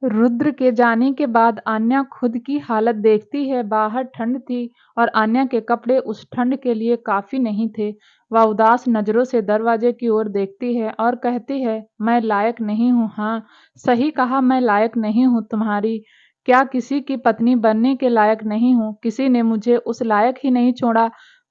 रुद्र के जाने के बाद आन्या खुद की हालत देखती है। बाहर ठंड थी और आन्या के कपड़े उस ठंड के लिए काफी नहीं थे। वह उदास नजरों से दरवाजे की ओर देखती है और कहती है, मैं लायक नहीं हूँ। हाँ, सही कहा, मैं लायक नहीं हूँ तुम्हारी। क्या किसी की पत्नी बनने के लायक नहीं हूँ? किसी ने मुझे उस लायक ही नहीं छोड़ा।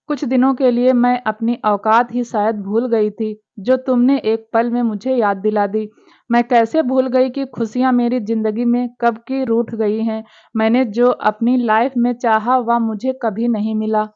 कुछ दिनों के लिए मैं अपनी औकात ही शायद भूल गई थी, जो तुमने एक पल में मुझे याद दिला दी। मैं कैसे भूल गई कि खुशियाँ मेरी ज़िंदगी में कब की रूठ गई हैं। मैंने जो अपनी लाइफ में चाहा वह मुझे कभी नहीं मिला।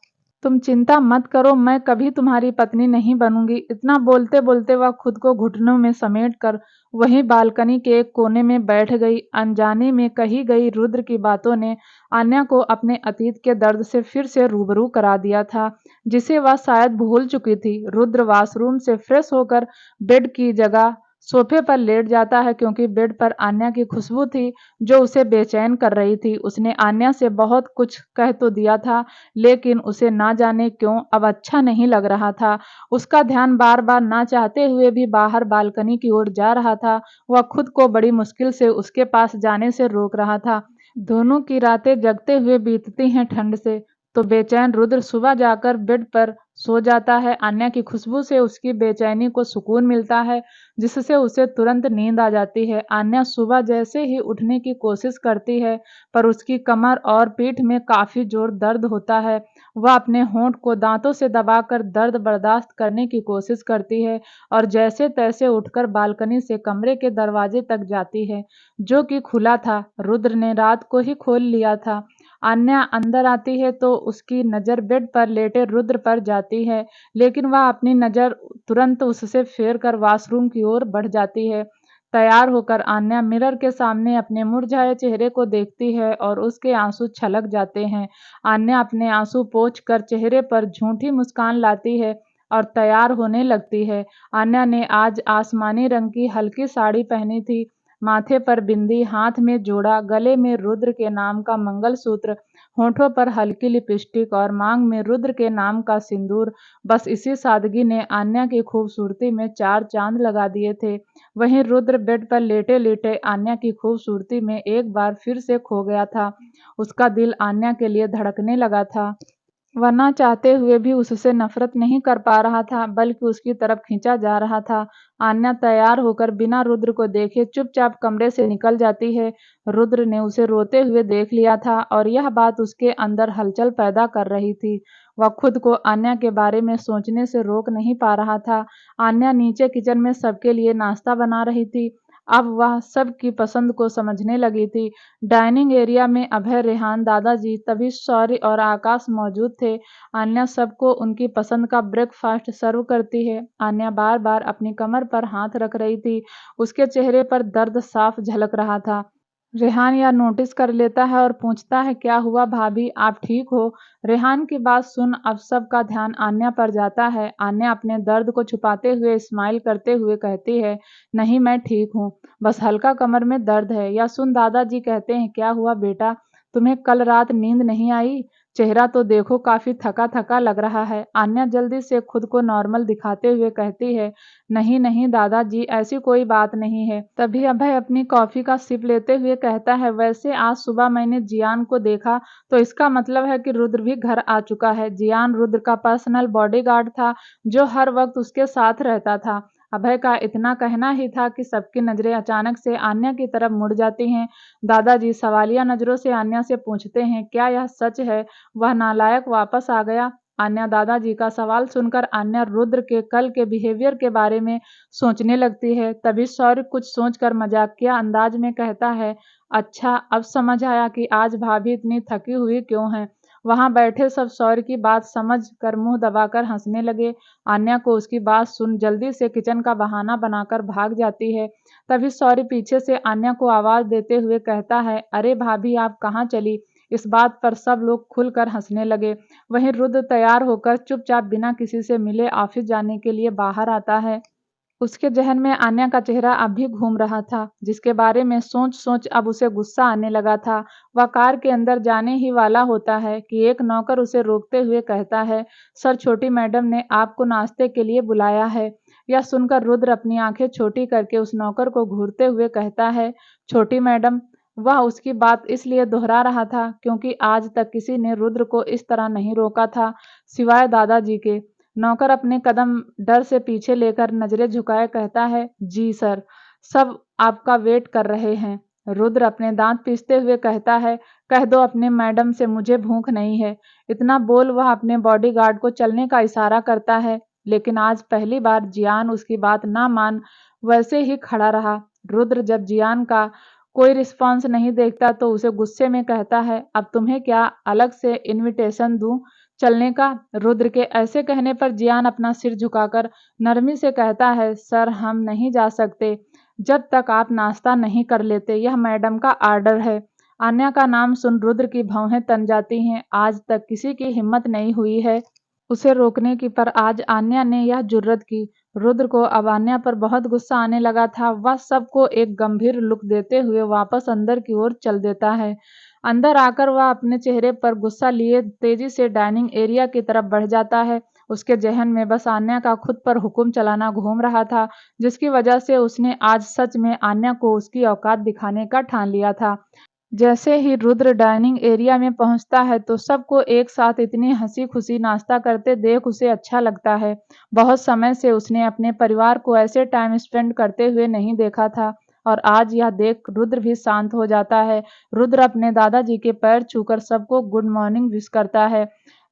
तुम चिंता मत करो, मैं कभी तुम्हारी पत्नी नहीं बनूंगी। इतना बोलते बोलते वह खुद को घुटनों में समेट कर वहीं बालकनी के एक कोने में बैठ गई। अनजाने में कही गई रुद्र की बातों ने आन्या को अपने अतीत के दर्द से फिर से रूबरू करा दिया था, जिसे वह शायद भूल चुकी थी। रुद्र वॉशरूम से फ्रेश होकर बेड की जगह सोफे पर लेट जाता है, क्योंकि बेड पर आन्या की खुशबू थी जो उसे बेचैन कर रही थी। उसने आन्या से बहुत कुछ कह तो दिया था, लेकिन उसे ना जाने क्यों अब अच्छा नहीं लग रहा था। उसका ध्यान बार बार ना चाहते हुए भी बाहर बालकनी की ओर जा रहा था। वह खुद को बड़ी मुश्किल से उसके पास जाने से रोक रहा था। दोनों की रातें जगते हुए बीतती हैं ठंड से, तो बेचैन रुद्र सुबह जाकर बेड पर सो जाता है। आन्या की खुशबू से उसकी बेचैनी को सुकून मिलता है, जिससे उसे तुरंत नींद आ जाती है। आन्या सुबह जैसे ही उठने की कोशिश करती है, पर उसकी कमर और पीठ में काफी जोर दर्द होता है। वह अपने होंठ को दांतों से दबाकर दर्द बर्दाश्त करने की कोशिश करती है और जैसे तैसे उठकर बालकनी से कमरे के दरवाजे तक जाती है, जो कि खुला था। रुद्र ने रात को ही खोल लिया था। आन्या अंदर आती है तो उसकी नज़र बेड पर लेटे रुद्र पर जाती है, लेकिन वह अपनी नज़र तुरंत उससे फेर कर वॉशरूम की ओर बढ़ जाती है। तैयार होकर आन्या मिरर के सामने अपने मुरझाए चेहरे को देखती है और उसके आंसू छलक जाते हैं। आन्या अपने आंसू पोंछ कर चेहरे पर झूठी मुस्कान लाती है और तैयार होने लगती है। आन्या ने आज आसमानी रंग की हल्की साड़ी पहनी थी, माथे पर बिंदी, हाथ में जोड़ा, गले में रुद्र के नाम का मंगलसूत्र, होठों पर हल्की लिपस्टिक और मांग में रुद्र के नाम का सिंदूर। बस इसी सादगी ने आन्या की खूबसूरती में चार चांद लगा दिए थे। वहीं रुद्र बेड पर लेटे लेटे आन्या की खूबसूरती में एक बार फिर से खो गया था। उसका दिल आन्या के लिए धड़कने लगा था। वह ना चाहते हुए भी उससे नफरत नहीं कर पा रहा था, बल्कि उसकी तरफ खींचा जा रहा था। आन्या तैयार होकर बिना रुद्र को देखे चुपचाप कमरे से निकल जाती है। रुद्र ने उसे रोते हुए देख लिया था और यह बात उसके अंदर हलचल पैदा कर रही थी। वह खुद को आन्या के बारे में सोचने से रोक नहीं पा रहा था। आन्या नीचे किचन में सबके लिए नाश्ता बना रही थी। अब वह सबकी पसंद को समझने लगी थी। डाइनिंग एरिया में अभय, रेहान, दादाजी, तभी शौर्य और आकाश मौजूद थे। आन्या सबको उनकी पसंद का ब्रेकफास्ट सर्व करती है। आन्या बार बार अपनी कमर पर हाथ रख रही थी। उसके चेहरे पर दर्द साफ झलक रहा था। रेहान यह नोटिस कर लेता है और पूछता है, क्या हुआ भाभी, आप ठीक हो? रेहान की बात सुन अब सबका ध्यान आन्या पर जाता है। आन्या अपने दर्द को छुपाते हुए स्माइल करते हुए कहती है, नहीं मैं ठीक हूँ, बस हल्का कमर में दर्द है। या सुन दादाजी कहते हैं, क्या हुआ बेटा, तुम्हें कल रात नींद नहीं आई? चेहरा तो देखो काफी थका थका लग रहा है। आन्या जल्दी से खुद को नॉर्मल दिखाते हुए कहती है, नहीं नहीं दादाजी, ऐसी कोई बात नहीं है। तभी अभय अपनी कॉफी का सिप लेते हुए कहता है, वैसे आज सुबह मैंने जियान को देखा, तो इसका मतलब है कि रुद्र भी घर आ चुका है। जियान रुद्र का पर्सनल बॉडीगार्ड था, जो हर वक्त उसके साथ रहता था। अभय का इतना कहना ही था कि सबकी नजरें अचानक से आन्या की तरफ मुड़ जाती हैं। दादाजी सवालिया नजरों से आन्या से पूछते हैं, क्या यह सच है, वह नालायक वापस आ गया? आन्या दादाजी का सवाल सुनकर आन्या रुद्र के कल के बिहेवियर के बारे में सोचने लगती है। तभी शौर्य कुछ सोचकर मजाकिया अंदाज में कहता है, अच्छा अब समझ आया कि आज भाभी इतनी थकी हुई क्यों है। वहां बैठे सब शौर्य की बात समझ कर मुंह दबाकर हंसने लगे। आन्या को उसकी बात सुन जल्दी से किचन का बहाना बनाकर भाग जाती है। तभी शौर्य पीछे से आन्या को आवाज देते हुए कहता है, अरे भाभी आप कहाँ चली? इस बात पर सब लोग खुलकर हंसने लगे। वहीं रुद्र तैयार होकर चुपचाप बिना किसी से मिले ऑफिस जाने के लिए बाहर आता है। उसके जहन में आन्या का चेहरा अब भी घूम रहा था, जिसके बारे में सोच सोच अब उसे गुस्सा आने लगा था। वह कार के अंदर जाने ही वाला होता है कि एक नौकर उसे रोकते हुए कहता है, सर छोटी मैडम ने आपको नाश्ते के लिए बुलाया है। यह सुनकर रुद्र अपनी आंखें छोटी करके उस नौकर को घूरते हुए कहता है, छोटी मैडम। वह उसकी बात इसलिए दोहरा रहा था क्योंकि आज तक किसी ने रुद्र को इस तरह नहीं रोका था, सिवाय दादाजी के। नौकर अपने कदम डर से पीछे लेकर नजरें झुकाए कहता है, जी सर, सब आपका वेट कर रहे हैं। रुद्र अपने दांत पीसते हुए कहता है, कह दो अपने मैडम से मुझे भूख नहीं है। इतना बोल वह अपने बॉडीगार्ड को चलने का इशारा करता है, लेकिन आज पहली बार जियान उसकी बात ना मान वैसे ही खड़ा रहा। रुद्र जब जियान का कोई रिस्पॉन्स नहीं देखता तो उसे गुस्से में कहता है, अब तुम्हें क्या अलग से इनविटेशन दूं चलने का? रुद्र के ऐसे कहने पर जियान अपना सिर झुकाकर नरमी से कहता है, सर हम नहीं जा सकते जब तक आप नाश्ता नहीं कर लेते, यह मैडम का आर्डर है। आन्या का नाम सुन रुद्र की भौहें तन जाती हैं। आज तक किसी की हिम्मत नहीं हुई है उसे रोकने की, पर आज आन्या ने यह जुर्रत की। रुद्र को अब आन्या पर बहुत गुस्सा आने लगा था। वह सबको एक गंभीर लुक देते हुए वापस अंदर की ओर चल देता है। अंदर आकर वह अपने चेहरे पर गुस्सा लिए तेजी से डाइनिंग एरिया की तरफ बढ़ जाता है। उसके जहन में बस आन्या का खुद पर हुक्म चलाना घूम रहा था, जिसकी वजह से उसने आज सच में आन्या को उसकी औकात दिखाने का ठान लिया था। जैसे ही रुद्र डाइनिंग एरिया में पहुंचता है तो सबको एक साथ इतनी हंसी खुशी नाश्ता करते देख उसे अच्छा लगता है। बहुत समय से उसने अपने परिवार को ऐसे टाइम स्पेंड करते हुए नहीं देखा था, और आज यह देख रुद्र भी शांत हो जाता है। रुद्र अपने दादाजी के पैर छूकर सबको गुड मॉर्निंग विश करता है।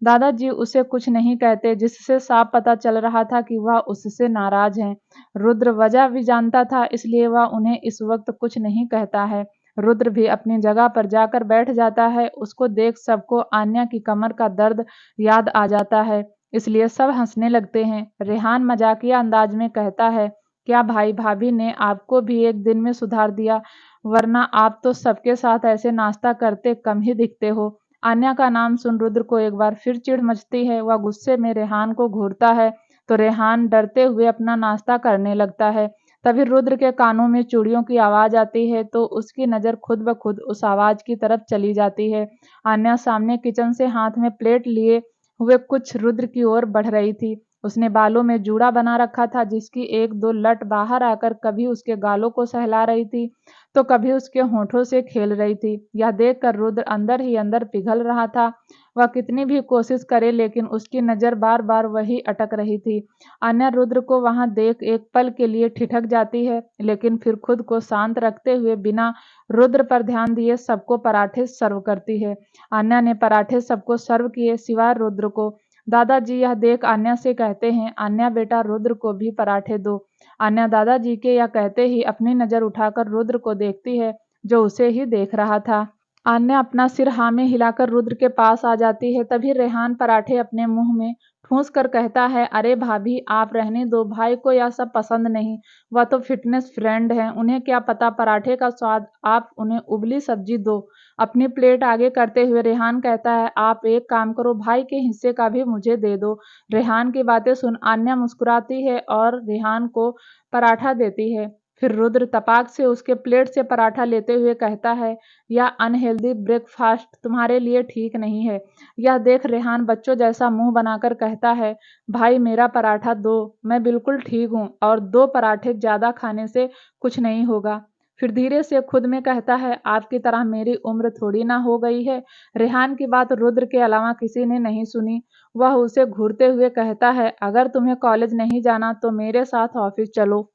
दादाजी उसे कुछ नहीं कहते, जिससे साफ पता चल रहा था कि वह उससे नाराज हैं। रुद्र वजह भी जानता था, इसलिए वह उन्हें इस वक्त कुछ नहीं कहता है। रुद्र भी अपनी जगह पर जाकर बैठ जाता है। उसको देख सबको आन्या की कमर का दर्द याद आ जाता है, इसलिए सब हंसने लगते हैं। रेहान मजाकिया अंदाज में कहता है, क्या भाई भाभी ने आपको भी एक दिन में सुधार दिया, वरना आप तो सबके साथ ऐसे नाश्ता करते कम ही दिखते हो। आन्या का नाम सुन रुद्र को एक बार फिर चिढ़ मचती है। वह गुस्से में रेहान को घूरता है तो रेहान डरते हुए अपना नाश्ता करने लगता है। तभी रुद्र के कानों में चूड़ियों की आवाज आती है तो उसकी नजर खुद ब खुद उस आवाज की तरफ चली जाती है। आन्या सामने किचन से हाथ में प्लेट लिए हुए कुछ रुद्र की ओर बढ़ रही थी। उसने बालों में जूड़ा बना रखा था, जिसकी एक दो लट बाहर आकर कभी उसके गालों को सहला रही थी तो कभी उसके होठों से खेल रही थी। यह देखकर रुद्र अंदर ही अंदर पिघल रहा था। वह कितनी भी कोशिश करे लेकिन उसकी नजर बार बार वही अटक रही थी। आन्या रुद्र को वहां देख एक पल के लिए ठिठक जाती है, लेकिन फिर खुद को शांत रखते हुए बिना रुद्र पर ध्यान दिए सबको पराठे सर्व करती है। आन्या ने पराठे सबको सर्व किए सिवाय रुद्र को। दादाजी यह देख आन्या से कहते हैं, आन्या बेटा रुद्र को भी पराठे दो। आन्या दादाजी के यह कहते ही अपनी नजर उठाकर रुद्र को देखती है, जो उसे ही देख रहा था। आन्या अपना सिर हाँ में हिलाकर रुद्र के पास आ जाती है। तभी रेहान पराठे अपने मुंह में ठूंस कर कहता है, अरे भाभी आप रहने दो, भाई को यह सब पसंद नहीं। वह तो फिटनेस फ्रेंड हैं, उन्हें क्या पता पराठे का स्वाद। आप उन्हें उबली सब्जी दो। अपनी प्लेट आगे करते हुए रेहान कहता है, आप एक काम करो, भाई के हिस्से का भी मुझे दे दो। रेहान की बातें सुन आन्या मुस्कुराती है और रेहान को पराठा देती है। फिर रुद्र तपाक से उसके प्लेट से पराठा लेते हुए कहता है, यह अनहेल्दी ब्रेकफास्ट तुम्हारे लिए ठीक नहीं है। यह देख रेहान बच्चों जैसा मुंह बनाकर कहता है, भाई मेरा पराठा दो, मैं बिल्कुल ठीक हूँ और दो पराठे ज्यादा खाने से कुछ नहीं होगा। फिर धीरे से खुद में कहता है, आपकी तरह मेरी उम्र थोड़ी ना हो गई है। रेहान की बात रुद्र के अलावा किसी ने नहीं सुनी। वह उसे घूरते हुए कहता है, अगर तुम्हें कॉलेज नहीं जाना तो मेरे साथ ऑफिस चलो।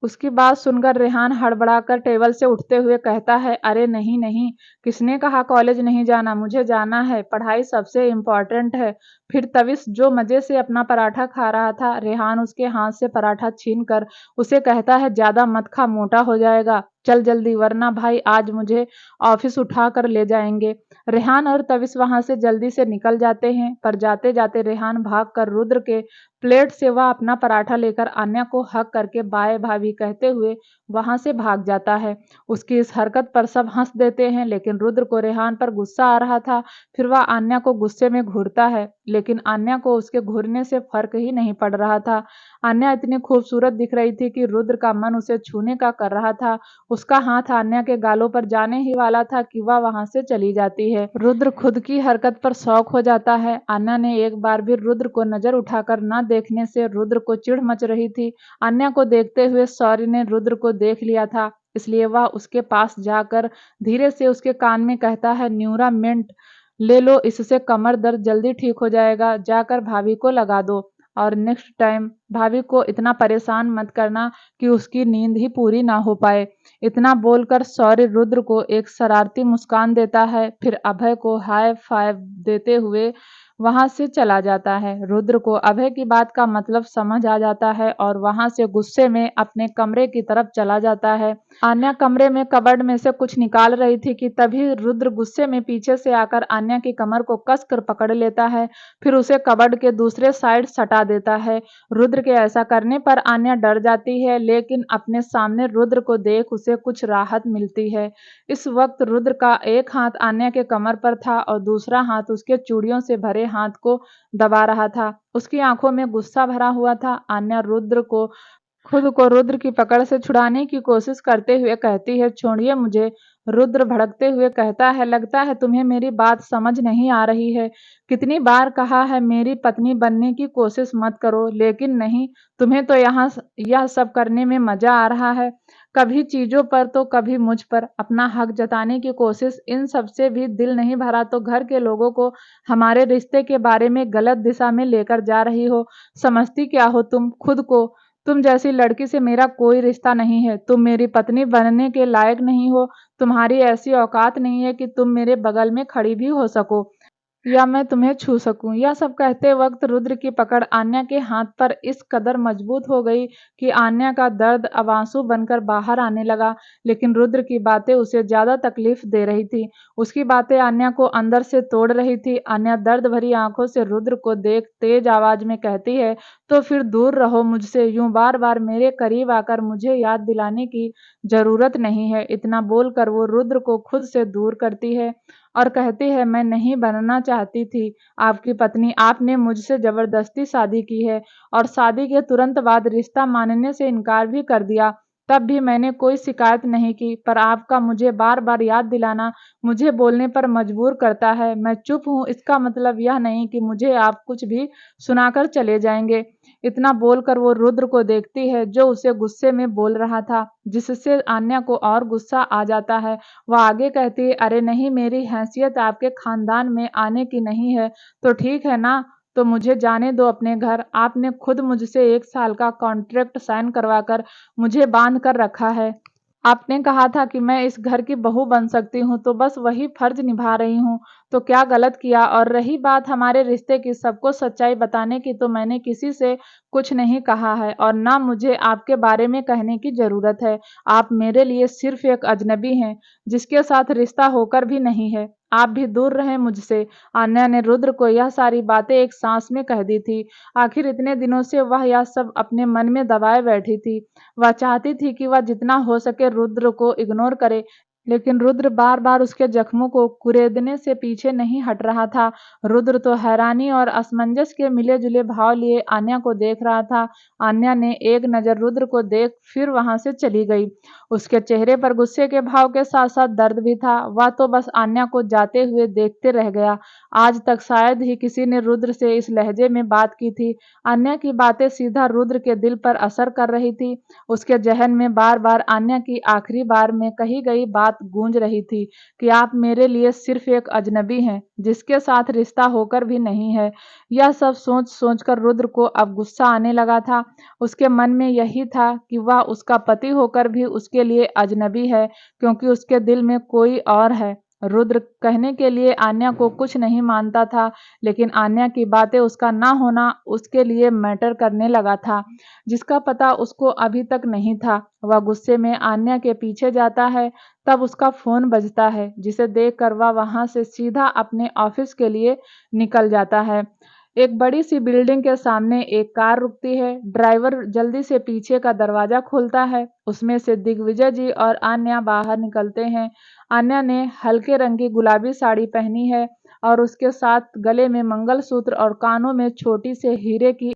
उसकी बात सुनकर रेहान हड़बड़ाकर टेबल से उठते हुए कहता है, अरे नहीं नहीं, किसने कहा कॉलेज नहीं जाना, मुझे जाना है, पढ़ाई सबसे इम्पोर्टेंट है। फिर तविश जो मजे से अपना पराठा खा रहा था, रेहान उसके हाथ से पराठा छीन कर उसे कहता है, ज्यादा मत खा, मोटा हो जाएगा, चल जल्दी, वरना भाई आज मुझे ऑफिस उठा कर ले जाएंगे। रेहान और तविश वहां से जल्दी से निकल जाते हैं, पर जाते जाते रेहान भाग कर रुद्र के प्लेट से वह अपना पराठा लेकर आन्या को हक करके बाय भाभी कहते हुए वहां से भाग जाता है। उसकी इस हरकत पर सब हंस देते हैं, लेकिन रुद्र को रेहान पर गुस्सा आ रहा था। फिर वह आन्या को गुस्से में घूरता है, लेकिन आन्या को उसके घूरने से फर्क ही नहीं पड़ रहा था। आन्या इतनी खूबसूरत दिख रही थी कि रुद्र का मन उसे छूने का कर रहा था। उसका हाथ आन्या के गालों पर जाने ही वाला था कि वह वहां से चली जाती है। रुद्र खुद की हरकत पर शौक हो जाता है। आन्या ने एक बार भी रुद्र को नजर उठाकर न देखने से रुद्र को चिढ़ मच रही थी। आन्या को देखते हुए शौर्य ने रुद्र को देख लिया था, इसलिए वह उसके पास जाकर धीरे से उसके कान में कहता है, न्यूरामेंट ले लो, इससे कमर दर्द जल्दी ठीक हो जाएगा, जाकर भाभी को लगा दो और नेक्स्ट टाइम भाभी को इतना परेशान मत करना कि उसकी नींद ही पूरी ना हो पाए। इतना बोलकर शौर्य रुद्र को एक शरारती मुस्कान देता है, फिर अभय को हाई फाइव देते हुए वहां से चला जाता है। रुद्र को अभय की बात का मतलब समझ आ जाता है और वहां से गुस्से में अपने कमरे की तरफ चला जाता है। आन्या कमरे में कबर्ड में से कुछ निकाल रही थी कि तभी रुद्र गुस्से में पीछे से आकर आन्या की कमर को कसकर पकड़ लेता है, फिर उसे कबर्ड के दूसरे साइड सटा देता है। रुद्र के ऐसा करने पर आन्या डर जाती है, लेकिन अपने सामने रुद्र को देख उसे कुछ राहत मिलती है। इस वक्त रुद्र का एक हाथ आन्या के कमर पर था और दूसरा हाथ उसके चूड़ियों से भरे हाथ को दबा रहा था। उसकी आंखों में गुस्सा भरा हुआ था। आन्या खुद को रुद्र की पकड़ से छुड़ाने की कोशिश करते हुए कहती है, छोड़िए मुझे। रुद्र भड़कते हुए कहता है, लगता है तुम्हें मेरी बात समझ नहीं आ रही है। कितनी बार कहा है मेरी पत्नी बनने की कोशिश मत करो, लेकिन नहीं, तुम्हें तो यहाँ यह सब करने में मजा आ रहा है। कभी चीजों पर तो कभी मुझ पर। अपना हक जताने की कोशिश, इन सब से भी दिल नहीं भरा तो घर के लोगों को हमारे रिश्ते के बारे में गलत दिशा में लेकर जा रही हो। समझती क्या हो तुम खुद को? तुम जैसी लड़की से मेरा कोई रिश्ता नहीं है। तुम मेरी पत्नी बनने के लायक नहीं हो। तुम्हारी ऐसी औकात नहीं है कि तुम मेरे बगल में खड़ी भी हो सको या मैं तुम्हें छू सकूं। यह सब कहते वक्त रुद्र की पकड़ आन्या के हाथ पर इस कदर मजबूत हो गई कि आन्या का दर्द अब आंसू बनकर बाहर आने लगा। लेकिन रुद्र की बातें उसे ज्यादा तकलीफ दे रही थी। उसकी बातें आन्या को अंदर से तोड़ रही थी। आन्या दर्द भरी आंखों से रुद्र को देख तेज आवाज में कहती है, तो फिर दूर रहो मुझसे। यूं बार बार मेरे करीब आकर मुझे याद दिलाने की जरूरत नहीं है। इतना बोलकर वो रुद्र को खुद से दूर करती है और कहती है, मैं नहीं बनना चाहती थी आपकी पत्नी। आपने मुझसे जबरदस्ती शादी की है और शादी के तुरंत बाद रिश्ता मानने से इनकार भी कर दिया। तब भी मैंने कोई शिकायत नहीं की, पर आपका मुझे बार बार याद दिलाना मुझे बोलने पर मजबूर करता है। मैं चुप हूँ, इसका मतलब यह नहीं कि मुझे आप कुछ भी सुनाकर चले जाएंगे। इतना बोलकर वो रुद्र को देखती है जो उसे गुस्से में बोल रहा था, जिससे आन्या को और गुस्सा आ जाता है। वह आगे कहती है, अरे नहीं, मेरी हैसियत आपके खानदान में आने की नहीं है तो ठीक है ना, तो मुझे जाने दो अपने घर। आपने खुद मुझसे 1 साल का कॉन्ट्रैक्ट साइन करवाकर मुझे बांध कर रखा है। आपने कहा था कि मैं इस घर की बहू बन सकती हूँ, तो बस वही फर्ज निभा रही हूँ। तो क्या गलत किया? और रही बात हमारे रिश्ते की, सबको सच्चाई बताने की, तो मैंने किसी से कुछ नहीं कहा है और ना मुझे आपके बारे में कहने की जरूरत है। आप मेरे लिए सिर्फ एक अजनबी हैं, जिसके साथ रिश्ता होकर भी नहीं है। आप भी दूर रहें मुझसे। आन्या ने रुद्र को यह सारी बातें एक सांस में कह दी थी। आखिर इतने दिनों से वह यह सब अपने मन में दबाए बैठी थी। वह चाहती थी कि वह जितना हो सके रुद्र को इग्नोर करे, लेकिन रुद्र बार बार उसके जख्मों को कुरेदने से पीछे नहीं हट रहा था। रुद्र तो हैरानी और असमंजस के मिले जुले भाव लिए आन्या को देख रहा था। आन्या ने एक नजर रुद्र को देख फिर वहां से चली गई। उसके चेहरे पर गुस्से के भाव के साथ साथ दर्द भी था। वह तो बस आन्या को जाते हुए देखते रह गया। आज तक शायद ही किसी ने रुद्र से इस लहजे में बात की थी। आन्या की बातें सीधा रुद्र के दिल पर असर कर रही थी। उसके जहन में बार बार आन्या की आखिरी बार में कही गई बात गूंज रही थी कि आप मेरे लिए सिर्फ एक अजनबी हैं, जिसके साथ रिश्ता होकर भी नहीं है। यह सब सोच सोच कर रुद्र को अब गुस्सा आने लगा था। उसके मन में यही था कि वह उसका पति होकर भी उसके लिए अजनबी है, क्योंकि उसके दिल में कोई और है। रुद्र कहने के लिए आन्या को कुछ नहीं मानता था, लेकिन आन्या की बातें, उसका ना होना उसके लिए मैटर करने लगा था, जिसका पता उसको अभी तक नहीं था। वह गुस्से में आन्या के पीछे जाता है, तब उसका फोन बजता है, जिसे देखकर वह वहां से सीधा अपने ऑफिस के लिए निकल जाता है। एक बड़ी सी बिल्डिंग के सामने एक कार रुकती है। ड्राइवर जल्दी से पीछे का दरवाजा खोलता है। उसमें से दिग्विजय जी और आन्या बाहर निकलते हैं। आन्या ने हल्के रंग की गुलाबी साड़ी पहनी है और उसके साथ गले में मंगलसूत्र और कानों में छोटी से हीरे की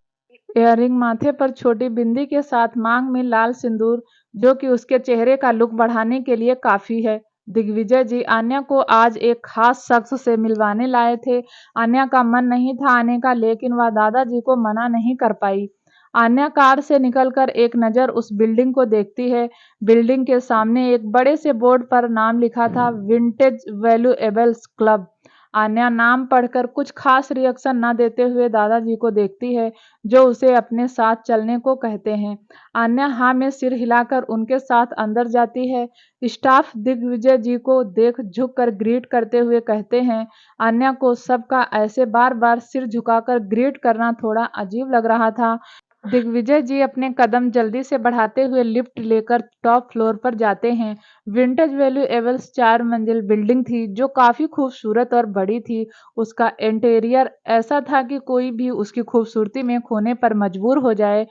इयररिंग, माथे पर छोटी बिंदी के साथ मांग में लाल सिंदूर, जो कि उसके चेहरे का लुक बढ़ाने के लिए काफी है। दिग्विजय जी आन्या को आज एक खास शख्स से मिलवाने लाए थे। आन्या का मन नहीं था आने का, लेकिन वह दादाजी को मना नहीं कर पाई। आन्या कार से निकलकर एक नज़र उस बिल्डिंग को देखती है। बिल्डिंग के सामने एक बड़े से बोर्ड पर नाम लिखा था, विंटेज वैल्यूएबल्स क्लब। आन्या नाम पढ़कर कुछ खास रिएक्शन न देते हुए दादाजी को देखती है, जो उसे अपने साथ चलने को कहते हैं। आन्या हाँ में सिर हिलाकर उनके साथ अंदर जाती है। स्टाफ दिग्विजय जी को देख झुककर ग्रीट करते हुए कहते हैं। आन्या को सबका ऐसे बार बार सिर झुकाकर ग्रीट करना थोड़ा अजीब लग रहा था। दिग्विजय जी अपने कदम जल्दी से बढ़ाते हुए लिफ्ट लेकर टॉप फ्लोर पर जाते हैं। विंटेज वैल्यूएबल्स 4 मंजिल बिल्डिंग थी, जो काफी खूबसूरत और बड़ी थी। उसका इंटीरियर ऐसा था कि कोई भी उसकी खूबसूरती में खोने पर मजबूर हो जाए।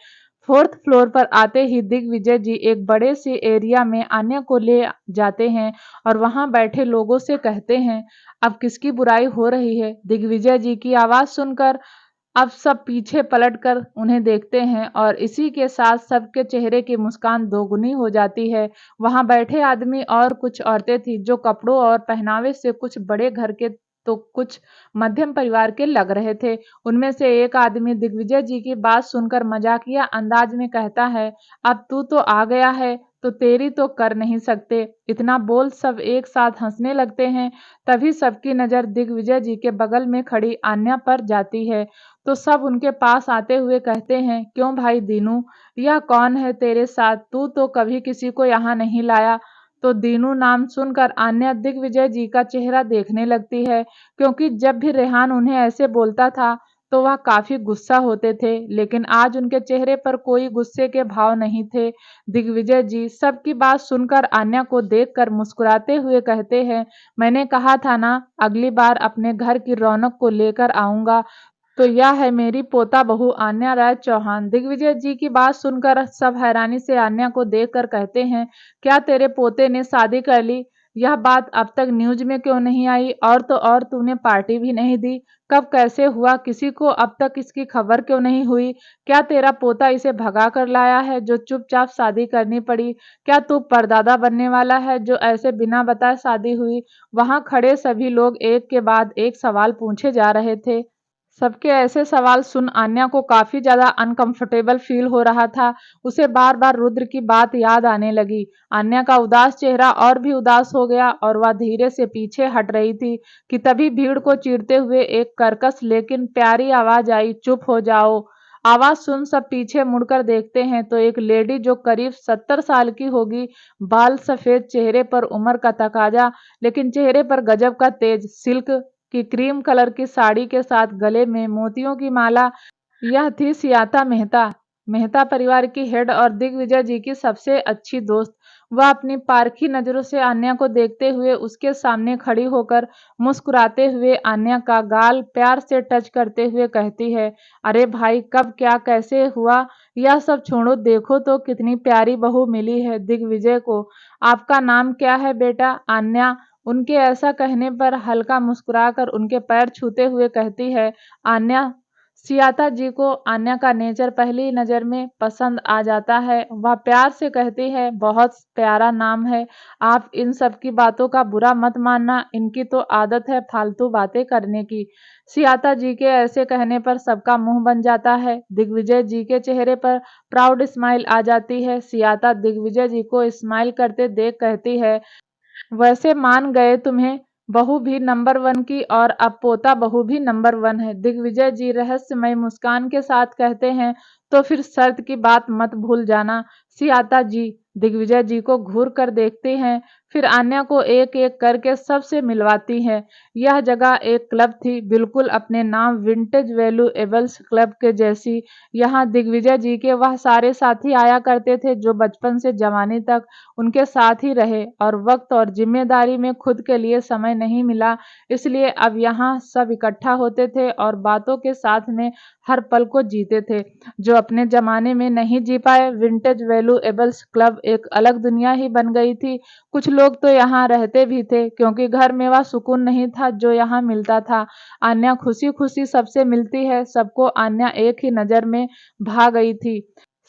फोर्थ फ्लोर पर आते ही दिग्विजय जी एक बड़े से एरिया में आन्या को ले जाते हैं और वहां बैठे लोगों से कहते हैं, अब किसकी बुराई हो रही है। दिग्विजय जी की आवाज सुनकर अब सब पीछे पलटकर उन्हें देखते हैं और इसी के साथ सबके चेहरे की मुस्कान दोगुनी हो जाती है। वहां बैठे आदमी और कुछ औरतें थी, जो कपड़ों और पहनावे से कुछ बड़े घर के तो कुछ मध्यम परिवार के लग रहे थे। उनमें से एक आदमी दिग्विजय जी की बात सुनकर मजाकिया अंदाज में कहता है, अब तू तो आ गया है तो तेरी तो कर नहीं सकते। इतना बोल सब एक साथ हंसने लगते हैं। तभी सबकी नजर दिग्विजय जी के बगल में खड़ी आन्या पर जाती है, तो सब उनके पास आते हुए कहते हैं, क्यों भाई दीनू, यह कौन है तेरे साथ? तू तो कभी किसी को यहाँ नहीं लाया। तो दीनू नाम सुनकर आन्या दिग्विजय जी का चेहरा देखने लगती है, क्योंकि जब भी रेहान उन्हें ऐसे बोलता था तो वह काफी गुस्सा होते थे, लेकिन आज उनके चेहरे पर कोई गुस्से के भाव नहीं थे। दिग्विजय जी सबकी बात सुनकर आन्या को देखकर मुस्कुराते हुए कहते हैं, मैंने कहा था ना, अगली बार अपने घर की रौनक को लेकर आऊंगा। तो यह है मेरी पोता बहू आन्या राय चौहान। दिग्विजय जी की बात सुनकर सब हैरानी से आन्या को देखकर कहते हैं, क्या तेरे पोते ने शादी कर ली? यह बात अब तक न्यूज में क्यों नहीं आई? और तो और तूने पार्टी भी नहीं दी। कब कैसे हुआ? किसी को अब तक इसकी खबर क्यों नहीं हुई? क्या तेरा पोता इसे भगा कर लाया है जो चुपचाप शादी करनी पड़ी? क्या तू परदादा बनने वाला है जो ऐसे बिना बताए शादी हुई? वहां खड़े सभी लोग एक के बाद एक सवाल पूछे जा रहे थे। सबके ऐसे सवाल सुन आन्या को काफी ज्यादा अनकंफर्टेबल फील हो रहा था। उसे बार बार रुद्र की बात याद आने लगी। आन्या का उदास चेहरा और भी उदास हो गया और वह धीरे से पीछे हट रही थी कि तभी भीड़ को चीरते हुए एक कर्कश लेकिन प्यारी आवाज आई, चुप हो जाओ। आवाज सुन सब पीछे मुड़कर देखते हैं तो एक लेडी जो करीब 70 साल की होगी, बाल सफेद, चेहरे पर उम्र का तकाजा, लेकिन चेहरे पर गजब का तेज, सिल्क की क्रीम कलर की साड़ी के साथ गले में मोतियों की माला। यह थी सियाता मेहता, मेहता परिवार की हेड और दिग्विजय जी की सबसे अच्छी दोस्त। वह अपनी पारखी नजरों से आन्या को देखते हुए उसके सामने खड़ी होकर मुस्कुराते हुए आन्या का गाल प्यार से टच करते हुए कहती है, अरे भाई, कब क्या कैसे हुआ यह सब छोड़ो, देखो तो कितनी प्यारी बहू मिली है दिग्विजय को। आपका नाम क्या है बेटा? आन्या उनके ऐसा कहने पर हल्का मुस्कुराकर उनके पैर छूते हुए कहती है, आन्या। सियाता जी को आन्या का नेचर पहली नजर में पसंद आ जाता है। वह प्यार से कहती है, बहुत प्यारा नाम है। आप इन सब की बातों का बुरा मत मानना, इनकी तो आदत है फालतू बातें करने की। सियाता जी के ऐसे कहने पर सबका मुंह बन जाता है। दिग्विजय जी के चेहरे पर प्राउड स्माइल आ जाती है। सियाता दिग्विजय जी को स्माइल करते देख कहती है, वैसे मान गए तुम्हें बहू भी नंबर 1 की और अब पोता बहू भी नंबर 1 है। दिग्विजय जी रहस्यमय मुस्कान के साथ कहते हैं, तो फिर शर्त की बात मत भूल जाना। सियाता जी दिग्विजय जी को घूर कर देखते हैं, फिर आन्या को एक एक करके सबसे मिलवाती है। यह जगह एक क्लब थी, बिल्कुल अपने नाम विंटेज वैल्यूएबल्स क्लब के जैसी। यहाँ दिग्विजय जी के वह सारे साथी आया करते थे जो बचपन से जवानी तक उनके साथ ही रहे, और वक्त और जिम्मेदारी में खुद के लिए समय नहीं मिला, इसलिए अब यहाँ सब इकट्ठा होते थे और बातों के साथ में हर पल को जीते थे। जो अपने जमाने में नहीं जी पाए, विंटेज वैल्यूएबल्स क्लब एक अलग दुनिया ही बन गई थी। कुछ लोग तो यहाँ रहते भी थे, क्योंकि घर में वह सुकून नहीं था जो यहाँ मिलता था। आन्या खुशी खुशी सबसे मिलती है, सबको आन्या एक ही नज़र में भा गई थी।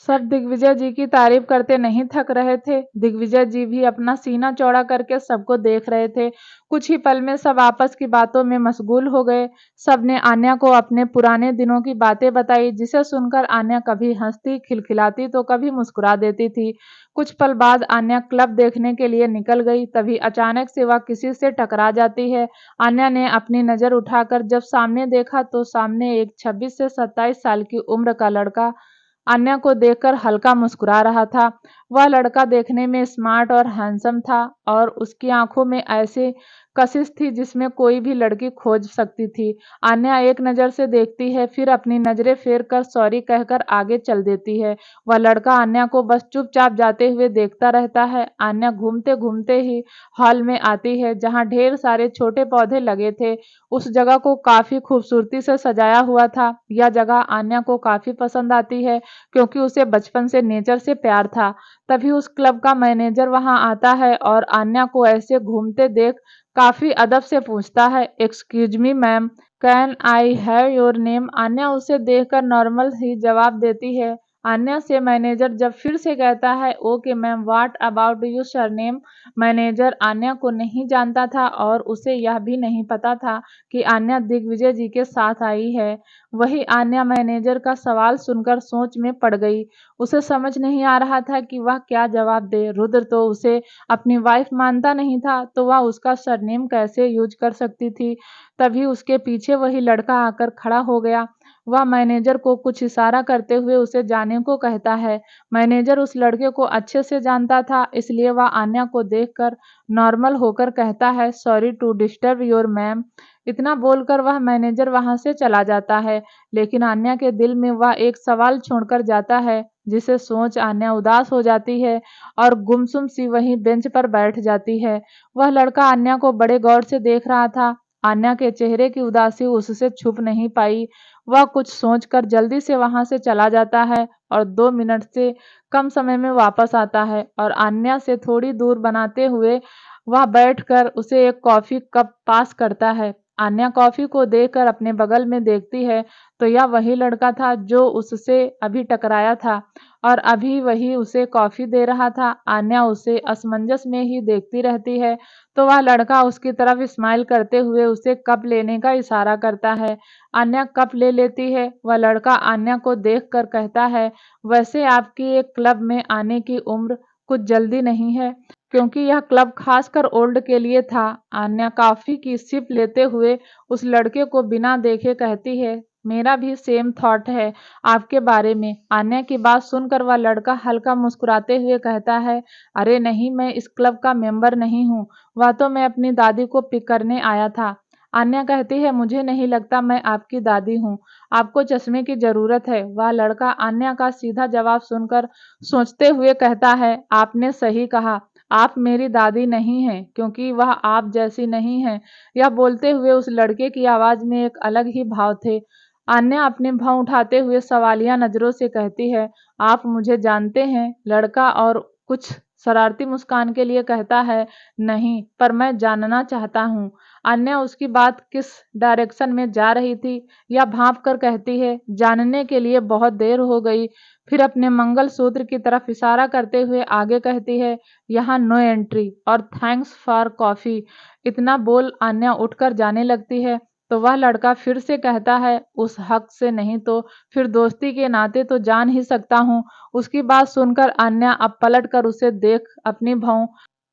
सब दिग्विजय जी की तारीफ करते नहीं थक रहे थे। दिग्विजय जी भी अपना सीना चौड़ा करके सबको देख रहे थे। कुछ ही पल में सब आपस की बातों में मशगूल हो गए। सबने आन्या को अपने पुराने दिनों की बातें बताई, जिसे सुनकर आन्या कभी हंसती खिलखिलाती तो कभी मुस्कुरा देती थी। कुछ पल बाद आन्या क्लब देखने के लिए निकल गई, तभी अचानक से वह किसी से टकरा जाती है। आन्या ने अपनी नज़र उठाकर जब सामने देखा तो सामने एक 26 से 27 साल की उम्र का लड़का आन्या को देखकर हल्का मुस्कुरा रहा था। वह लड़का देखने में स्मार्ट और हैंडसम था, और उसकी आंखों में ऐसी कशिश थी जिसमें कोई भी लड़की खोज सकती थी। आन्या एक नज़र से देखती है, फिर अपनी नज़रें फेर कर सॉरी कहकर आगे चल देती है। वह लड़का आन्या को बस चुपचाप जाते हुए देखता रहता है। आन्या घूमते घूमते ही हॉल में आती है, जहाँ ढेर सारे छोटे पौधे लगे थे। उस जगह को काफ़ी खूबसूरती से सजाया हुआ था। यह जगह आन्या को काफ़ी पसंद आती है, क्योंकि उसे बचपन से नेचर से प्यार था। तभी उस क्लब का मैनेजर वहां आता है और आन्या को ऐसे घूमते देख काफी अदब से पूछता है, excuse me ma'am, can I have your name? Anya उसे देखकर नॉर्मल ही जवाब देती है। आन्या से मैनेजर जब फिर से कहता है, okay ma'am, what about you surname? Manager Anya को नहीं जानता था और उसे यह भी नहीं पता था कि आन्या दिग्विजय जी के साथ आई है। वही आन्या मैनेजर का सवाल सुनकर सोच में पड़ गई। उसे समझ नहीं आ रहा था कि वह क्या जवाब दे। रुद्र तो उसे अपनी वाइफ मानता नहीं था, तो वह उसका सरनेम कैसे यूज कर सकती थी। तभी उसके पीछे वही लड़का आकर खड़ा हो गया। वह मैनेजर को कुछ इशारा करते हुए उसे जाने को कहता है। मैनेजर उस लड़के को अच्छे से जानता था, इसलिए वह आन्या को देखकर नॉर्मल होकर कहता है, sorry to disturb your ma'am. इतना बोलकर वह मैनेजर वहां से चला जाता है, लेकिन आन्या के दिल में वह एक सवाल छोड़कर जाता है, जिसे सोच आन्या उदास हो जाती है और गुमसुम सी वहीं बेंच पर बैठ जाती है। वह लड़का आन्या को बड़े गौर से देख रहा था। आन्या के चेहरे की उदासी उससे छुप नहीं पाई। वह कुछ सोचकर जल्दी से वहां से चला जाता है और 2 मिनट से कम समय में वापस आता है और आन्या से थोड़ी दूर बनाते हुए वह बैठकर उसे एक कॉफी कप पास करता है। आन्या कॉफी को देखकर अपने बगल में देखती है, तो यह वही लड़का था जो उससे अभी टकराया था और अभी वही उसे कॉफी दे रहा था। आन्या उसे असमंजस में ही देखती रहती है, तो वह लड़का उसकी तरफ स्माइल करते हुए उसे कप लेने का इशारा करता है। आन्या कप ले लेती है। वह लड़का आन्या को देखकर कहता है, वैसे आपकी एक क्लब में आने की उम्र कुछ जल्दी नहीं है, क्योंकि यह क्लब खासकर ओल्ड के लिए था। आन्या कॉफी की सिप लेते हुए उस लड़के को बिना देखे कहती है, मेरा भी सेम थॉट है आपके बारे में। आन्या की बात सुनकर वह लड़का हल्का मुस्कुराते हुए कहता है, अरे नहीं, मैं इस क्लब का मेंबर नहीं हूँ, वह तो मैं अपनी दादी को पिक करने आया था। आन्या कहती है, मुझे नहीं लगता मैं आपकी दादी हूँ, आपको चश्मे की जरूरत है। वह लड़का आन्या का सीधा जवाब सुनकर सोचते हुए कहता है, आपने सही कहा, आप मेरी दादी नहीं हैं, क्योंकि वह आप जैसी नहीं है। यह बोलते हुए उस लड़के की आवाज में एक अलग ही भाव थे। आन्या अपने भाव उठाते हुए सवालिया नजरों से कहती है, आप मुझे जानते हैं? लड़का और कुछ शरारती मुस्कान के लिए कहता है, नहीं, पर मैं जानना चाहता हूँ। आन्या उसकी बात किस डायरेक्शन में जा रही थी यह भांप कर कहती है, जानने के लिए बहुत देर हो गई। फिर अपने मंगलसूत्र की तरफ इशारा करते हुए आगे कहती है, यहाँ नो एंट्री और थैंक्स फॉर कॉफी। इतना बोल आन्या उठकर जाने लगती है, तो वह लड़का फिर से कहता है, उस हक से नहीं तो फिर दोस्ती के नाते तो जान ही सकता हूँ। उसकी बात सुनकर आन्या अब पलट कर उसे देख अपनी भौं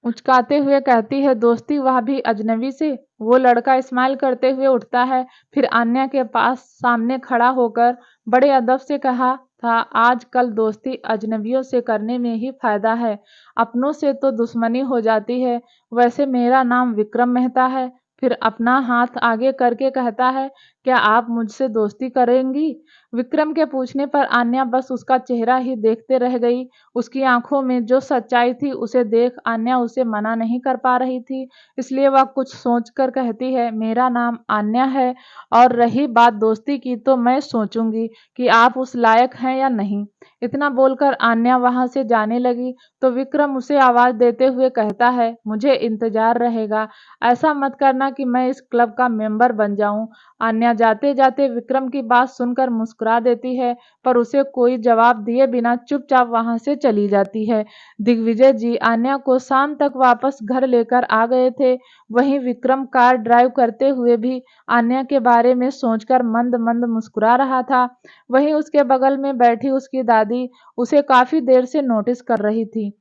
उचकाते हुए कहती है, दोस्ती, वह भी अजनबी से? वो लड़का स्माइल करते हुए उठता है, फिर आन्या के पास सामने खड़ा होकर बड़े अदब से कहा, था। आजकल दोस्ती अजनबियों से करने में ही फायदा है, अपनों से तो दुश्मनी हो जाती है। वैसे मेरा नाम विक्रम मेहता है। फिर अपना हाथ आगे करके कहता है, क्या आप मुझसे दोस्ती करेंगी? विक्रम के पूछने पर आन्या बस उसका चेहरा ही देखते रह गई। उसकी आंखों में जो सच्चाई थी उसे देख आन्या उसे मना नहीं कर पा रही थी, इसलिए वह कुछ सोचकर कहती है, मेरा नाम आन्या है, और रही बात दोस्ती की तो मैं सोचूंगी कि आप उस लायक हैं या नहीं। इतना बोलकर आन्या वहां से जाने लगी तो विक्रम उसे आवाज देते हुए कहता है, मुझे इंतजार रहेगा, ऐसा मत करना कि मैं इस क्लब का मेंबर बन जाऊं। आन्या जाते जाते विक्रम की बात सुनकर मुस्कुरा देती है, पर उसे कोई जवाब दिए बिना चुपचाप वहां से चली जाती है। दिग्विजय जी आन्या को शाम तक वापस घर लेकर आ गए थे। वहीं विक्रम कार ड्राइव करते हुए भी आन्या के बारे में सोचकर मंद मंद मुस्कुरा रहा था। वहीं उसके बगल में बैठी उसकी दादी उसे काफी देर से नोटिस कर रही थी।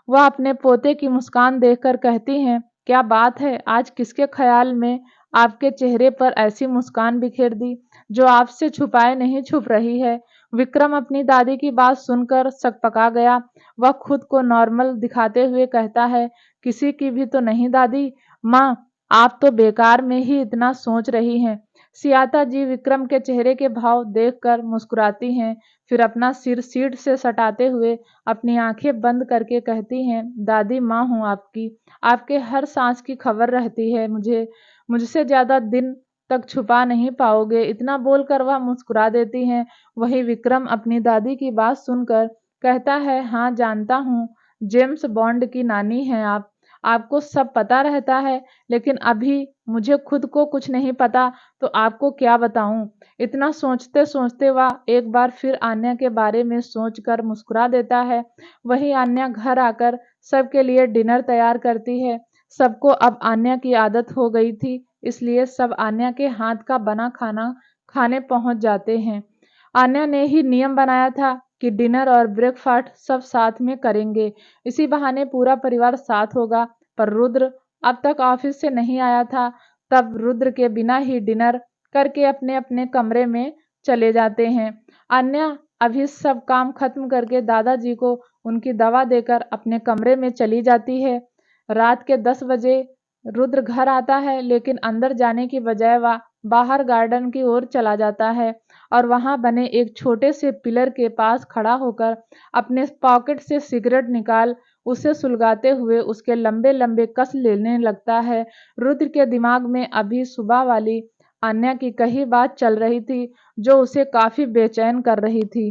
वह अपने पोते की मुस्कान देखकर कहती हैं, क्या बात है, आज किसके ख्याल में आपके चेहरे पर ऐसी मुस्कान बिखेर दी जो आपसे छुपाए नहीं छुप रही है। विक्रम अपनी दादी की बात सुनकर सकपका गया। वह खुद को नॉर्मल दिखाते हुए कहता है, किसी की भी तो नहीं दादी माँ, आप तो बेकार में ही इतना सोच रही हैं। सियाता जी विक्रम के चेहरे के भाव देखकर मुस्कुराती हैं, फिर अपना सिर सीट से सटाते हुए अपनी आंखें बंद करके कहती हैं, दादी माँ हूँ आपकी, आपके हर सांस की खबर रहती है मुझे, मुझसे ज्यादा दिन तक छुपा नहीं पाओगे। इतना बोलकर वह मुस्कुरा देती हैं। वही विक्रम अपनी दादी की बात सुनकर कहता है, हाँ जानता हूँ, जेम्स बॉन्ड की नानी हैं आप, आपको सब पता रहता है, लेकिन अभी मुझे खुद को कुछ नहीं पता तो आपको क्या बताऊं। इतना सोचते सोचते वह एक बार फिर आन्या के बारे में सोचकर मुस्कुरा देता है। वही आन्या घर आकर सबके लिए डिनर तैयार करती है। सबको अब आन्या की आदत हो गई थी, इसलिए सब आन्या के हाथ का बना खाना खाने पहुंच जाते हैं। आन्या ने ही नियम बनाया था कि डिनर और ब्रेकफास्ट सब साथ में करेंगे, इसी बहाने पूरा परिवार साथ होगा। पर रुद्र अब तक ऑफिस से नहीं आया था। तब रुद्र के बिना ही डिनर करके अपने अपने कमरे में चले जाते हैं। अन्या अभी सब काम खत्म करके दादाजी को उनकी दवा देकर अपने कमरे में चली जाती है। रात के 10 बजे रुद्र घर आता है, लेकिन अंदर जाने की बजाय वह बाहर गार्डन की ओर चला जाता है और वहां बने एक छोटे से पिलर के पास खड़ा होकर अपने पॉकेट से सिगरेट निकाल उसे सुलगाते हुए उसके लंबे लंबे कस लेने लगता है। रुद्र के दिमाग में अभी सुबह वाली अन्या की कही बात चल रही थी जो उसे काफी बेचैन कर रही थी।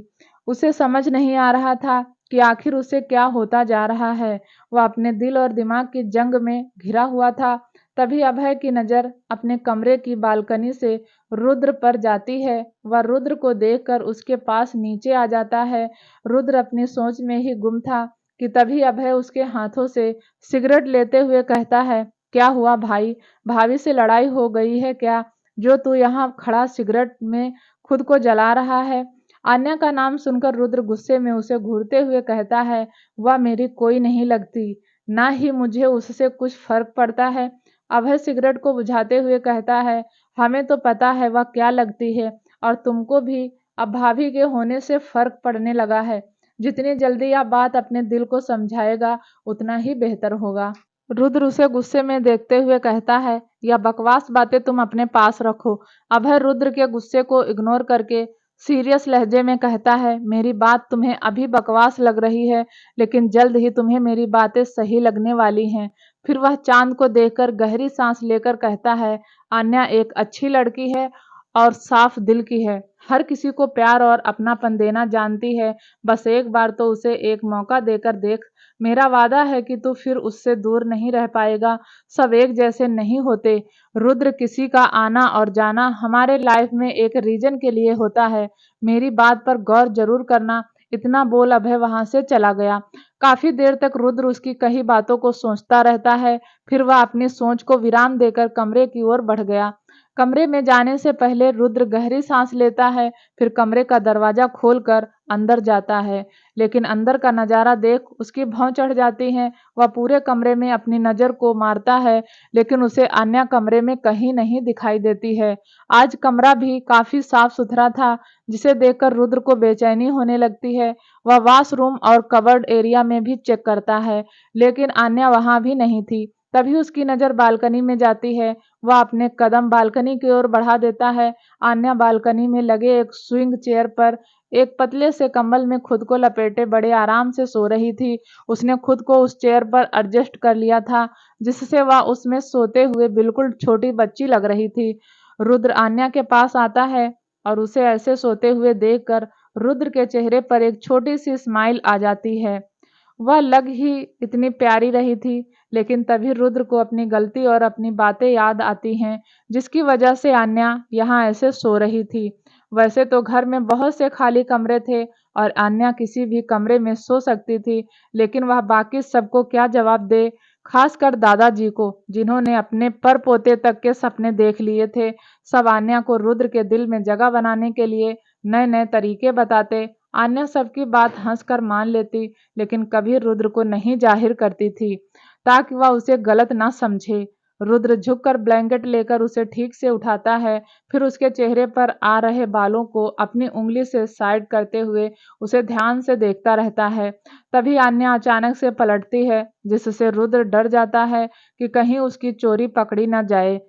उसे समझ नहीं आ रहा था कि आखिर उसे क्या होता जा रहा है। वह अपने दिल और दिमाग की जंग में घिरा हुआ था। तभी अभय की नजर अपने कमरे की बालकनी से रुद्र पर जाती है। वह रुद्र को देखकर उसके पास नीचे आ जाता है। रुद्र अपनी सोच में ही गुम था कि तभी अभय उसके हाथों से सिगरेट लेते हुए कहता है, क्या हुआ भाई, भाभी से लड़ाई हो गई है क्या, जो तू यहाँ खड़ा सिगरेट में खुद को जला रहा है? आन्या का नाम सुनकर रुद्र गुस्से में उसे घूरते हुए कहता है, वह मेरी कोई नहीं लगती, ना ही मुझे उससे कुछ फर्क पड़ता है। अभय सिगरेट को बुझाते हुए कहता है, हमें तो पता है वह क्या लगती है, और तुमको भी अब भाभी के होने से फर्क पड़ने लगा है। जितनी जल्दी यह बात अपने दिल को समझाएगा उतना ही बेहतर होगा। रुद्र उसे गुस्से में देखते हुए कहता है, यह बकवास बातें तुम अपने पास रखो। अभय रुद्र के गुस्से को इग्नोर करके सीरियस लहजे में कहता है, मेरी बात तुम्हें अभी बकवास लग रही है, लेकिन जल्द ही तुम्हें मेरी बातें सही लगने वाली हैं। फिर वह चांद को देखकर गहरी सांस लेकर कहता है, आन्या एक अच्छी लड़की है और साफ दिल की है, हर किसी को प्यार और अपनापन देना जानती है। बस एक बार तो उसे एक मौका देकर देख, मेरा वादा है कि तू फिर उससे दूर नहीं रह पाएगा। सब एक जैसे नहीं होते रुद्र, किसी का आना और जाना हमारे लाइफ में एक रीजन के लिए होता है। मेरी बात पर गौर जरूर करना। इतना बोल अभय वहां से चला गया। काफी देर तक रुद्र उसकी कही बातों को सोचता रहता है। फिर वह अपनी सोच को विराम देकर कमरे की ओर बढ़ गया। कमरे में जाने से पहले रुद्र गहरी सांस लेता है, फिर कमरे का दरवाजा खोलकर अंदर जाता है। लेकिन अंदर का नजारा देख उसकी भौं चढ़ जाती है। वह पूरे कमरे में अपनी नजर को मारता है, लेकिन उसे आन्या कमरे में कहीं नहीं दिखाई देती है। आज कमरा भी काफी साफ सुथरा था, जिसे देखकर रुद्र को बेचैनी होने लगती है। वह वॉशरूम और कवर्ड एरिया में भी चेक करता है, लेकिन आन्या वहां भी नहीं थी। तभी उसकी नजर बालकनी में जाती है। वह अपने कदम बालकनी की ओर बढ़ा देता है। आन्या बालकनी में लगे एक स्विंग चेयर पर एक पतले से कंबल में खुद को लपेटे बड़े आराम से सो रही थी। उसने खुद को उस चेयर पर एडजस्ट कर लिया था, जिससे वह उसमें सोते हुए बिल्कुल छोटी बच्ची लग रही थी। रुद्र आन्या के पास आता है और उसे ऐसे सोते हुए देखकर रुद्र के चेहरे पर एक छोटी सी स्माइल आ जाती है। वह लग ही इतनी प्यारी रही थी, लेकिन तभी रुद्र को अपनी गलती और अपनी बातें याद आती हैं, जिसकी वजह से आन्या यहाँ ऐसे सो रही थी। वैसे तो घर में बहुत से खाली कमरे थे और आन्या किसी भी कमरे में सो सकती थी, लेकिन वह बाकी सबको क्या जवाब दे, खासकर दादाजी को, जिन्होंने अपने पर पोते तक के सपने देख लिए थे। सब आन्या को रुद्र के दिल में जगह बनाने के लिए नए नए तरीके बताते। आन्या सबकी बात हंसकर मान लेती, लेकिन कभी रुद्र को नहीं जाहिर करती थी, ताकि वह उसे गलत ना समझे। रुद्र झुककर ब्लैंकेट लेकर उसे ठीक से उठाता है, फिर उसके चेहरे पर आ रहे बालों को अपनी उंगली से साइड करते हुए उसे ध्यान से देखता रहता है। तभी आन्या अचानक से पलटती है, जिससे रुद्र डर जाता है कि कहीं उसकी चोरी पकड़ी न जाए।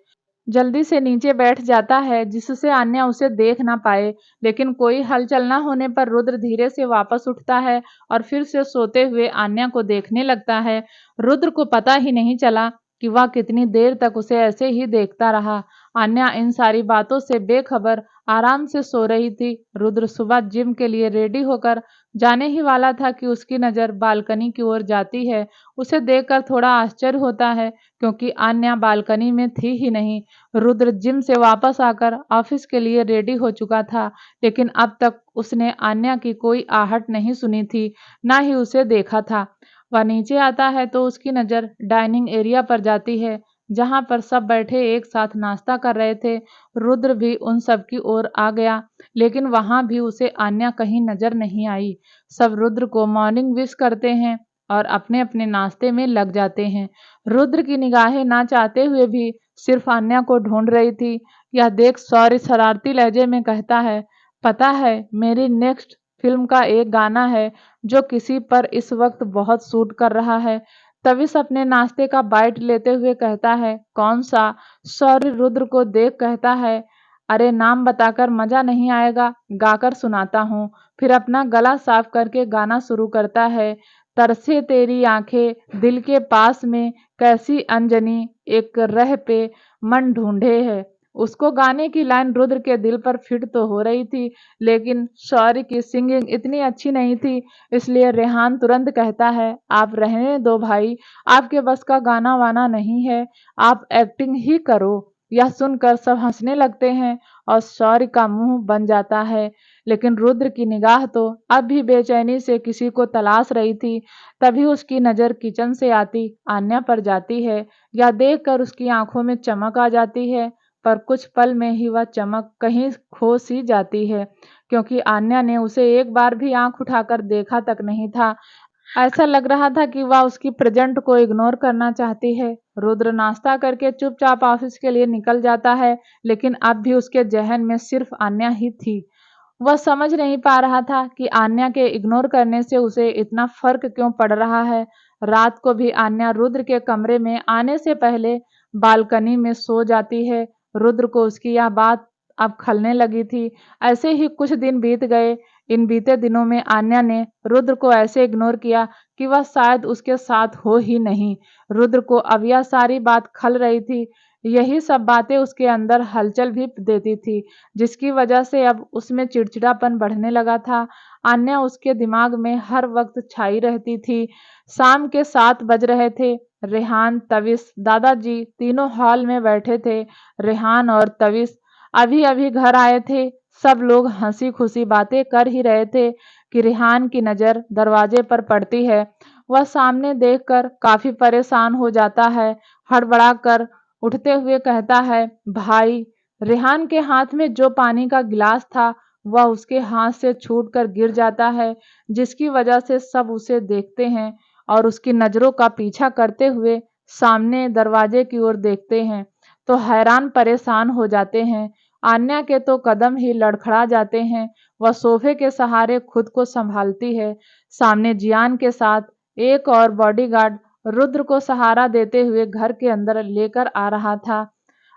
जल्दी से नीचे बैठ जाता है, जिससे आन्या उसे देख ना पाए। लेकिन कोई हलचल न होने पर रुद्र धीरे से वापस उठता है और फिर से सोते हुए आन्या को देखने लगता है। रुद्र को पता ही नहीं चला कि वह कितनी देर तक उसे ऐसे ही देखता रहा। आन्या इन सारी बातों से बेखबर आराम से सो रही थी। रुद्र सुबह जिम के लिए रेडी होकर जाने ही वाला था कि उसकी नज़र बालकनी की ओर जाती है। उसे देखकर थोड़ा आश्चर्य होता है, क्योंकि आन्या बालकनी में थी ही नहीं। रुद्र जिम से वापस आकर ऑफिस के लिए रेडी हो चुका था, लेकिन अब तक उसने आन्या की कोई आहट नहीं सुनी थी, ना ही उसे देखा था। वह नीचे आता है तो उसकी नज़र डाइनिंग एरिया पर जाती है, जहां पर सब बैठे एक साथ नाश्ता कर रहे थे। रुद्र भी उन सब की ओर आ गया, लेकिन वहां भी उसे आन्या कहीं नजर नहीं आई। सब रुद्र को मॉर्निंग विश करते हैं और अपने अपने नाश्ते में लग जाते हैं। रुद्र की निगाहें ना चाहते हुए भी सिर्फ आन्या को ढूंढ रही थी। यह देख सौरी शरारती लहजे में कहता है, पता है मेरी नेक्स्ट फिल्म का एक गाना है जो किसी पर इस वक्त बहुत सूट कर रहा है। तविश अपने नाश्ते का बाइट लेते हुए कहता है, कौन सा? सौरी रुद्र को देख कहता है, अरे नाम बताकर मजा नहीं आएगा, गाकर सुनाता हूँ। फिर अपना गला साफ करके गाना शुरू करता है। तरसे तेरी आंखें दिल के पास में, कैसी अनजनी एक रह पे मन ढूंढे है। उसको गाने की लाइन रुद्र के दिल पर फिट तो हो रही थी, लेकिन शौर्य की सिंगिंग इतनी अच्छी नहीं थी। इसलिए रेहान तुरंत कहता है, आप रहने दो भाई, आपके बस का गाना वाना नहीं है, आप एक्टिंग ही करो। यह सुनकर सब हंसने लगते हैं और शौर्य का मुंह बन जाता है, लेकिन रुद्र की निगाह तो अब भी बेचैनी से किसी को तलाश रही थी। तभी उसकी नज़र किचन से आती आन्या पर जाती है। यह देखकर उसकी आंखों में चमक आ जाती है, पर कुछ पल में ही वह चमक कहीं खो सी जाती है, क्योंकि आन्या ने उसे एक बार भी आंख उठाकर देखा तक नहीं था। ऐसा लग रहा था कि वह उसकी प्रेजेंट को इग्नोर करना चाहती है। रुद्र नाश्ता करके चुपचाप ऑफिस के लिए निकल जाता है, लेकिन अब भी उसके जहन में सिर्फ आन्या ही थी। वह समझ नहीं पा रहा था कि आन्या के इग्नोर करने से उसे इतना फर्क क्यों पड़ रहा है। रात को भी आन्या रुद्र के कमरे में आने से पहले बालकनी में सो जाती है। रुद्र को उसकी यह बात अब खलने लगी थी। ऐसे ही कुछ दिन बीत गए। इन बीते दिनों में आन्या ने रुद्र को ऐसे इग्नोर किया कि वह शायद उसके साथ हो ही नहीं। रुद्र को अब यह सारी बात खल रही थी। यही सब बातें उसके अंदर हलचल भी देती थी, जिसकी वजह से अब उसमें चिड़चिड़ापन बढ़ने लगा था। आन्या उसके दिमाग में हर वक्त छाई रहती थी। शाम के 7 बज रहे थे। रेहान, तविश, दादाजी तीनों हॉल में बैठे थे। रेहान और तविश अभी अभी घर आए थे। सब लोग हंसी खुशी बातें कर ही रहे थे कि रेहान की नज़र दरवाजे पर पड़ती है। वह सामने देखकर काफी परेशान हो जाता है। हड़बड़ा कर उठते हुए कहता है, भाई रेहान के हाथ में जो पानी का गिलास था वह उसके हाथ से छूटकर गिर जाता है, जिसकी वजह से सब उसे देखते हैं और उसकी नज़रों का पीछा करते हुए सामने दरवाजे की ओर देखते हैं तो हैरान परेशान हो जाते हैं। आन्या के तो कदम ही लड़खड़ा जाते हैं। वह सोफे के सहारे खुद को संभालती है। सामने जियान के साथ एक और बॉडीगार्ड रुद्र को सहारा देते हुए घर के अंदर लेकर आ रहा था।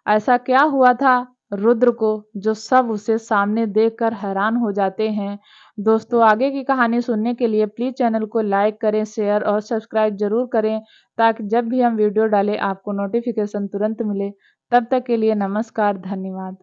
ऐसा क्या हुआ था रुद्र को जो सब उसे सामने देखकर हैरान हो जाते हैं। दोस्तों, आगे की कहानी सुनने के लिए प्लीज़ चैनल को लाइक करें, शेयर और सब्सक्राइब ज़रूर करें ताकि जब भी हम वीडियो डालें आपको नोटिफिकेशन तुरंत मिले। तब तक के लिए नमस्कार, धन्यवाद।